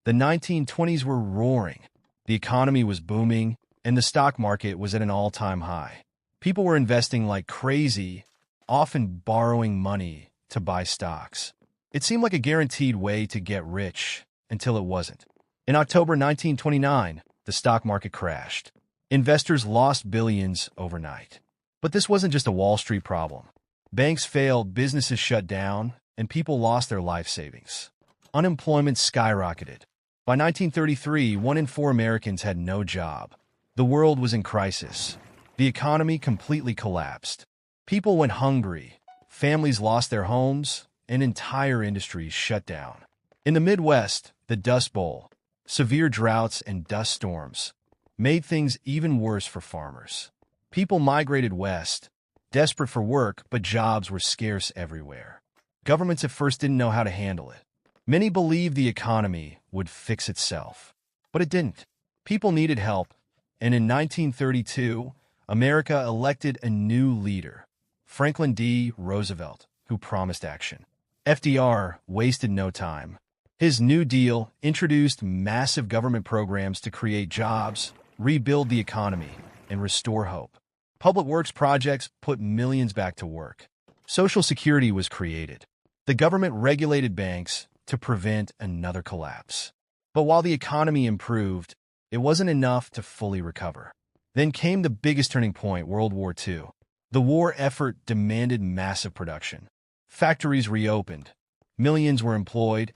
The 1920s were roaring. The economy was booming, and the stock market was at an all-time high. People were investing like crazy, often borrowing money to buy stocks. It seemed like a guaranteed way to get rich until it wasn't. In October 1929, the stock market crashed. Investors lost billions overnight. But this wasn't just a Wall Street problem. Banks failed, businesses shut down, and people lost their life savings. Unemployment skyrocketed. By 1933, 1 in 4 Americans had no job. The world was in crisis. The economy completely collapsed. People went hungry, families lost their homes, and entire industries shut down. In the Midwest, the Dust Bowl, severe droughts and dust storms, made things even worse for farmers. People migrated west, desperate for work, but jobs were scarce everywhere. Governments at first didn't know how to handle it. Many believed the economy would fix itself, but it didn't. People needed help, and in 1932, America elected a new leader, Franklin D. Roosevelt, who promised action. FDR wasted no time. His New Deal introduced massive government programs to create jobs, rebuild the economy, and restore hope. Public works projects put millions back to work. Social Security was created. The government regulated banks to prevent another collapse. But while the economy improved, it wasn't enough to fully recover. Then came the biggest turning point, World War II. The war effort demanded massive production. Factories reopened, millions were employed,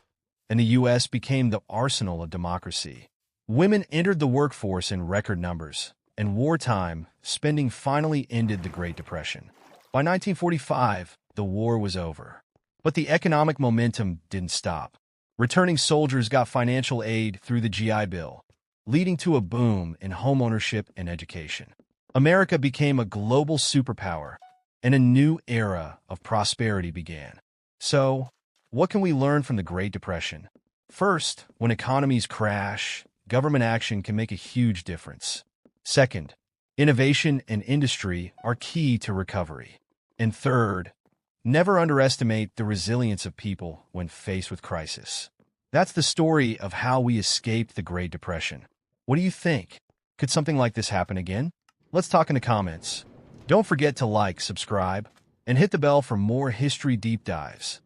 and the U.S. became the arsenal of democracy. Women entered the workforce in record numbers, and wartime spending finally ended the Great Depression. By 1945, the war was over. But the economic momentum didn't stop. Returning soldiers got financial aid through the GI Bill, leading to a boom in homeownership and education. America became a global superpower, and a new era of prosperity began. So, what can we learn from the Great Depression? First, when economies crash, government action can make a huge difference. Second, innovation and industry are key to recovery. And third, never underestimate the resilience of people when faced with crisis. That's the story of how we escaped the Great Depression. What do you think? Could something like this happen again? Let's talk in the comments. Don't forget to like, subscribe, and hit the bell for more history deep dives.